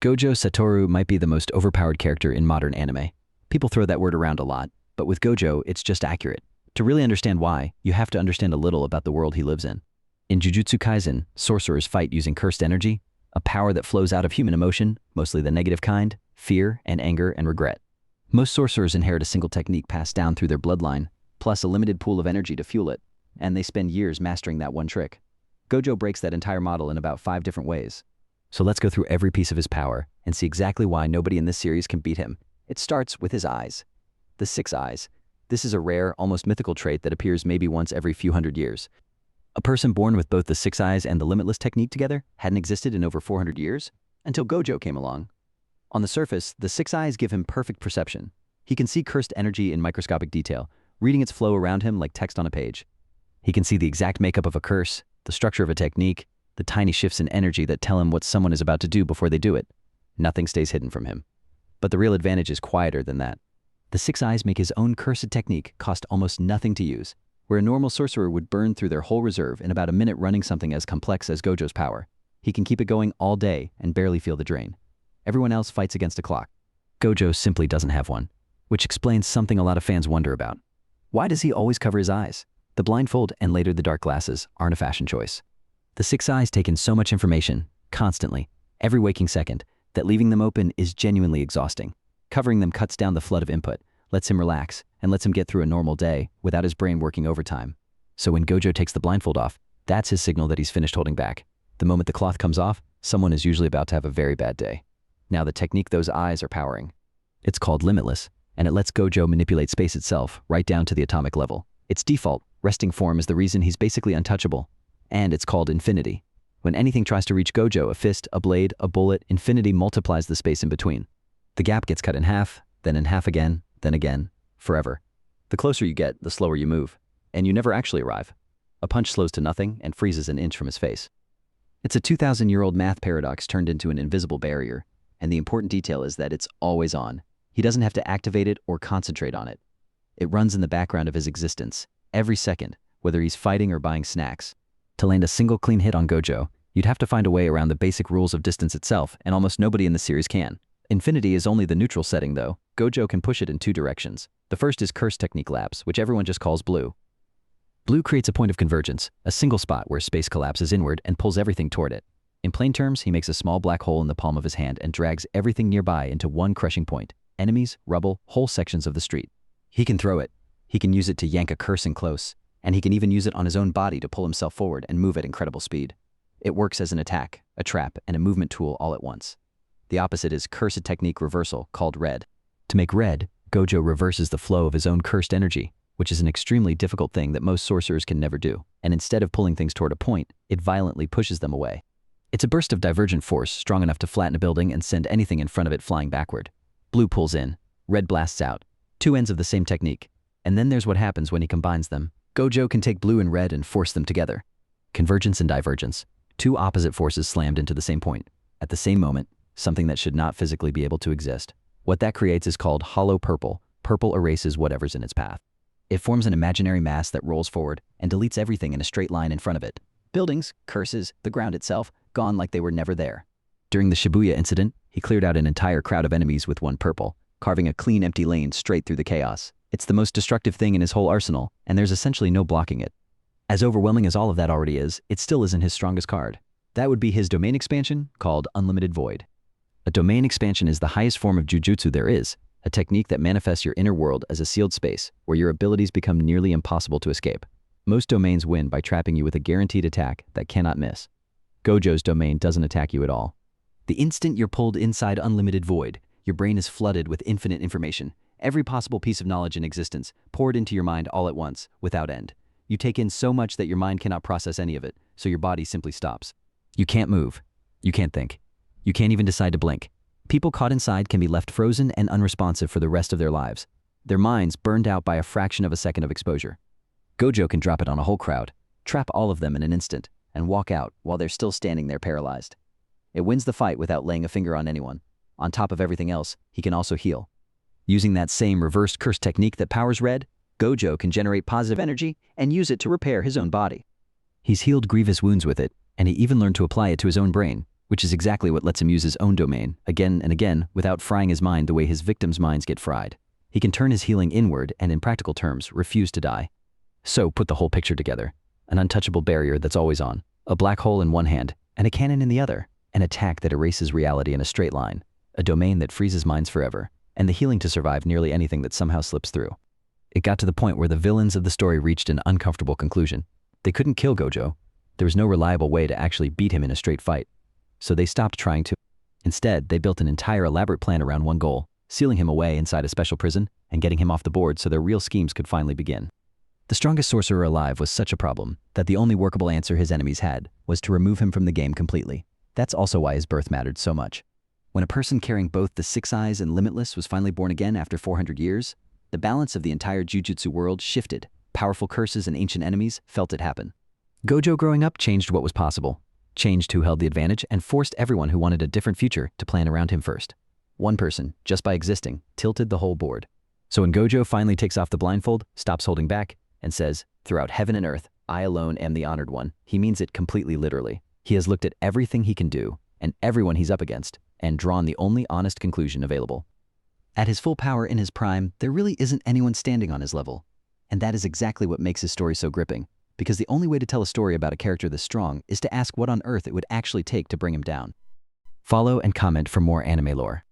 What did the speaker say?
Gojo Satoru might be the most overpowered character in modern anime. People throw that word around a lot, but with Gojo, it's just accurate. To really understand why, you have to understand a little about the world he lives in. In Jujutsu Kaisen, sorcerers fight using cursed energy, a power that flows out of human emotion, mostly the negative kind, fear and anger and regret. Most sorcerers inherit a single technique passed down through their bloodline, plus a limited pool of energy to fuel it, and they spend years mastering that one trick. Gojo breaks that entire model in about 5 different ways. So let's go through every piece of his power and see exactly why nobody in this series can beat him. It starts with his eyes. The 6 eyes. This is a rare, almost mythical trait that appears maybe once every few hundred years. A person born with both the 6 eyes and the Limitless technique together hadn't existed in over 400 years, until Gojo came along. On the surface, the 6 eyes give him perfect perception. He can see cursed energy in microscopic detail, reading its flow around him like text on a page. He can see the exact makeup of a curse, the structure of a technique, the tiny shifts in energy that tell him what someone is about to do before they do it. Nothing stays hidden from him. But the real advantage is quieter than that. The 6 eyes make his own cursed technique cost almost nothing to use, where a normal sorcerer would burn through their whole reserve in about a minute running something as complex as Gojo's power. He can keep it going all day and barely feel the drain. Everyone else fights against a clock. Gojo simply doesn't have one, which explains something a lot of fans wonder about. Why does he always cover his eyes? The blindfold and later the dark glasses aren't a fashion choice. The 6 eyes take in so much information, constantly, every waking second, that leaving them open is genuinely exhausting. Covering them cuts down the flood of input, lets him relax, and lets him get through a normal day without his brain working overtime. So when Gojo takes the blindfold off, that's his signal that he's finished holding back. The moment the cloth comes off, someone is usually about to have a very bad day. Now the technique those eyes are powering. It's called Limitless, and it lets Gojo manipulate space itself right down to the atomic level. Its default, resting form is the reason he's basically untouchable. And it's called Infinity. When anything tries to reach Gojo, a fist, a blade, a bullet, Infinity multiplies the space in between. The gap gets cut in half, then in half again, then again, forever. The closer you get, the slower you move, and you never actually arrive. A punch slows to nothing and freezes an inch from his face. It's a 2,000-year-old math paradox turned into an invisible barrier, and the important detail is that it's always on. He doesn't have to activate it or concentrate on it. It runs in the background of his existence, every second, whether he's fighting or buying snacks. To land a single clean hit on Gojo, you'd have to find a way around the basic rules of distance itself, and almost nobody in the series can. Infinity is only the neutral setting though. Gojo can push it in 2 directions. The first is Curse Technique Lapse, which everyone just calls blue. Blue creates a point of convergence, a single spot where space collapses inward and pulls everything toward it. In plain terms, he makes a small black hole in the palm of his hand and drags everything nearby into one crushing point. Enemies, rubble, whole sections of the street. He can throw it. He can use it to yank a curse in close. And he can even use it on his own body to pull himself forward and move at incredible speed. It works as an attack, a trap, and a movement tool all at once. The opposite is Cursed Technique Reversal, called Red. To make Red, Gojo reverses the flow of his own cursed energy, which is an extremely difficult thing that most sorcerers can never do, and instead of pulling things toward a point, it violently pushes them away. It's a burst of divergent force strong enough to flatten a building and send anything in front of it flying backward. Blue pulls in, Red blasts out. 2 ends of the same technique. And then there's what happens when he combines them. Gojo can take blue and red and force them together. Convergence and divergence. 2 opposite forces slammed into the same point. At the same moment, something that should not physically be able to exist. What that creates is called hollow purple. Purple erases whatever's in its path. It forms an imaginary mass that rolls forward and deletes everything in a straight line in front of it. Buildings, curses, the ground itself, gone like they were never there. During the Shibuya incident, he cleared out an entire crowd of enemies with one purple, carving a clean empty lane straight through the chaos. It's the most destructive thing in his whole arsenal, and there's essentially no blocking it. As overwhelming as all of that already is, it still isn't his strongest card. That would be his domain expansion, called Unlimited Void. A domain expansion is the highest form of jujutsu there is, a technique that manifests your inner world as a sealed space where your abilities become nearly impossible to escape. Most domains win by trapping you with a guaranteed attack that cannot miss. Gojo's domain doesn't attack you at all. The instant you're pulled inside Unlimited Void, your brain is flooded with infinite information. Every possible piece of knowledge in existence poured into your mind all at once, without end. You take in so much that your mind cannot process any of it, so your body simply stops. You can't move. You can't think. You can't even decide to blink. People caught inside can be left frozen and unresponsive for the rest of their lives. Their minds burned out by a fraction of a second of exposure. Gojo can drop it on a whole crowd, trap all of them in an instant, and walk out while they're still standing there paralyzed. It wins the fight without laying a finger on anyone. On top of everything else, he can also heal. Using that same reversed curse technique that powers Red, Gojo can generate positive energy and use it to repair his own body. He's healed grievous wounds with it, and he even learned to apply it to his own brain. which is exactly what lets him use his own domain again and again without frying his mind the way his victims' minds get fried. He can turn his healing inward and, in practical terms, refuse to die. So put the whole picture together. An untouchable barrier that's always on, a black hole in one hand, and a cannon in the other, an attack that erases reality in a straight line, a domain that freezes minds forever, and the healing to survive nearly anything that somehow slips through. It got to the point where the villains of the story reached an uncomfortable conclusion. They couldn't kill Gojo. There was no reliable way to actually beat him in a straight fight. So they stopped trying to. Instead, they built an entire elaborate plan around one goal, sealing him away inside a special prison and getting him off the board so their real schemes could finally begin. The strongest sorcerer alive was such a problem that the only workable answer his enemies had was to remove him from the game completely. That's also why his birth mattered so much. When a person carrying both the Six Eyes and Limitless was finally born again after 400 years, the balance of the entire Jujutsu world shifted. Powerful curses and ancient enemies felt it happen. Gojo growing up changed what was possible, changed who held the advantage, and forced everyone who wanted a different future to plan around him first. One person, just by existing, tilted the whole board. So when Gojo finally takes off the blindfold, stops holding back, and says, "Throughout heaven and earth, I alone am the honored one," he means it completely literally. He has looked at everything he can do, and everyone he's up against, and drawn the only honest conclusion available. At his full power in his prime, there really isn't anyone standing on his level. And that is exactly what makes his story so gripping, because the only way to tell a story about a character this strong is to ask what on earth it would actually take to bring him down. Follow and comment for more anime lore.